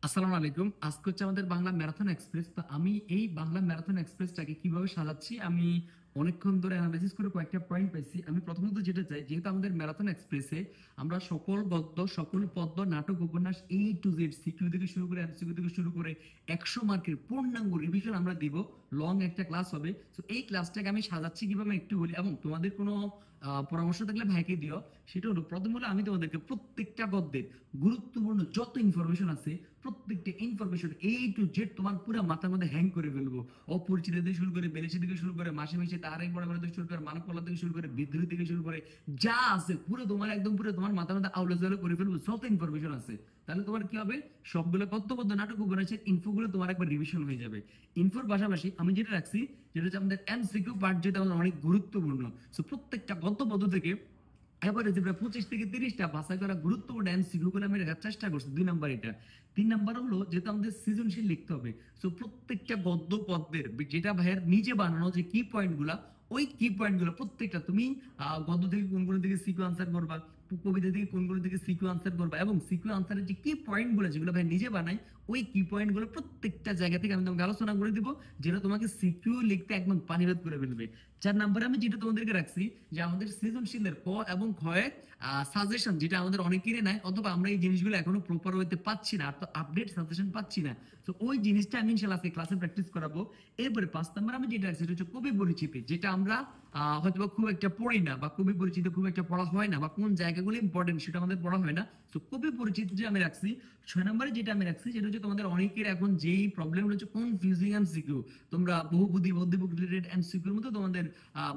আসসালামু আলাইকুম। আজকে হচ্ছে আমাদের বাংলা ম্যারাথন এক্সপ্রেস। তো আমি এই বাংলা ম্যারাথন এক্সপ্রেসটাকে কিভাবে সাজাচ্ছি আমি অনেকক্ষণ ধরে অ্যানালাইসিস করে কয়েকটা পয়েন্ট পাইছি। আমি প্রথমত যেটা চাই, যেহেতু আমাদের ম্যারাথন এক্সপ্রেসে আমরা সকল গদ্য, সকল পদ্য, নাটক, উপন্যাস A to Z, সিকিউ থেকে শুরু করে এমসিকিউ থেকে শুরু করে 100 মার্কের পূর্ণাঙ্গ রিভিশন আমরা দিব। লং একটা ক্লাস হবে। তো এই ক্লাসটাকে আমি সাজাচ্ছি কিভাবে একটু বলি, এবং তোমাদের কোনো পরামর্শ থাকলে ভাইকে দিও। সেটা হলো, প্রথম হলো আমি তোমাদেরকে প্রত্যেকটা গদ্যের গুরুত্বপূর্ণ যত ইনফরমেশন আছে, প্রত্যেকটা ইনফরমেশন A to Z তোমার পুরো মাথার মধ্যে হ্যাং করে ফেলবো। অপরিচিত থেকে শুরু করে, বেলেছি থেকে শুরু করে, মাসে মাসে তার এক বড় বড় থেকে শুরু করে, মানব কল্যাণ থেকে শুরু করে, বিদ্রোহী থেকে শুরু করে, যা আছে পুরো তোমার একদম পুরো তোমার মাথার মধ্যে আউলে জাউলে করে ফেলবো যত ইনফরমেশন আছে। তাহলে তোমার কি হবে, সবগুলো কর্তব্য নাটক উপন্যাসের ইনফোগুলো তোমার একবার রিভিশন হয়ে যাবে। ইনফোর পাশাপাশি আমি যেটা রাখছি, যেটা হচ্ছে আমাদের এমসিকিউ পার্ট, যেটা আমাদের অনেক গুরুত্বপূর্ণ। সো প্রত্যেকটা গদ্য থেকে এভারেজে প্রায় 25 থেকে 30টা বাছাই করা গুরুত্বপূর্ণ এমসিকিউ গুলো আমি রাখার চেষ্টা করছি। 2 নাম্বার এটা। 3 নাম্বার হলো, যেহেতু আমাদের সৃজনশীল লিখতে হবে, সো প্রত্যেকটা গদ্য পদ্যের যেটা ভাইয়ের নিজে বানানো যে কি পয়েন্ট গুলা, ওই কি পয়েন্ট গুলো প্রত্যেকটা তুমি গদ্য থেকে কোনগুলো থেকে সিকিউ আনসার করবা, কবিতা থেকে কোনগুলো থেকে সিকিউ আনসার করবা, এবং সিকিউ আনসারের যে কি পয়েন্ট গুলো যেগুলো ভাই নিজে বানাই, ওই কি পয়েন্ট গুলো প্রত্যেকটা জায়গা থেকে আমি তোমাকে আলোচনা করে দিব, যেটা তোমাকে সিকিউ লিখতে একদম পানিরোধ করে ফেলবে। 4 নাম্বারে আমি যেটা তোমাদেরকে রাখছি, যে আমাদের সৃজনশীলের ক এবং ক্ষয়ের সাজেশন, যেটা আমাদের অনেকেরই নাই, অথবা আমরা এই জিনিসগুলো এখনো প্রপার ওয়েতে পাচ্ছি না, আর তো আপডেট সাজেশন পাচ্ছি না। তো ওই জিনিসটা আমি ইনশাআল্লাহ আজকে ক্লাসে প্র্যাকটিস করাবো। এরপরে 5 নাম্বার আমি যেটা রাখছি, সেটা হচ্ছে কবি পরিচিতি, যেটা আমরা হয়তো খুব একটা পড়ি না, বা কবি পরিচিতি খুব একটা পড়া হয় না, বা কোন জায়গাগুলো ইম্পর্টেন্ট সেটা আমাদের পড়া হয় না। তো কবি পরিচিতি যে আমি রাখছি। 6 নাম্বারে যেটা আমি রাখছি, সেটা হচ্ছে তোমাদের অনেকের এখন যেই প্রবলেম হচ্ছে কনফিউজিং এমসিকিউ, তোমরা বহুপদী বদ্ধিবক রিলেটেড এমসিকিউর মধ্যে তোমাদের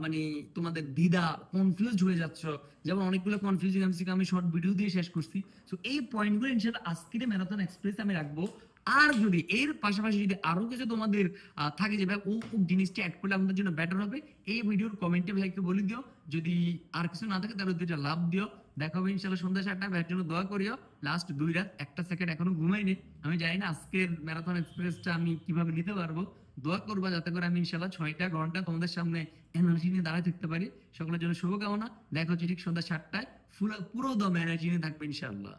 মানে তোমাদের দ্বিধা, কনফিউজড হয়ে যাচ্ছ। যেমন অনেকগুলো কনফিউজিং এমসিকিউ আমি শর্ট ভিডিও দিয়ে শেষ করছি। তো এই পয়েন্টগুলো ইনশাআল্লাহ আজকের ম্যারাথন এক্সপ্রেস আমি রাখবো। আর যদি এর পাশাপাশি যদি আরো কিছু তোমাদের থাকে, যে ভাই ও জিনিসটা অ্যাড করলে আমাদের জন্য বেটার হবে, এই ভিডিওর কমেন্টে ভাইকে বলে দিও। যদি আর কিছু না থাকে তাহলে দুইটা লাভ দিও। দেখা হবে ইনশাআল্লাহ সন্ধ্যা 7টায়। ভাইয়ের জন্য দোয়া করিও। লাস্ট 2 রাত 1 সেকেন্ড এখনো ঘুমাইনি। আমি জানি না আজকের ম্যারাথন এক্সপ্রেসটা আমি কিভাবে নিতে পারবো। দোয়া করবা যাতে করে আমি ইনশাআল্লাহ 6টা ঘন্টা তোমাদের সামনে এনার্জি নিয়ে দাঁড়ায় থাকতে পারি। সকলের জন্য শুভকামনা। দেখা হচ্ছে ঠিক সন্ধ্যা 7টায়। পুরো দম এনার্জি নিয়ে থাকবে ইনশাআল্লাহ।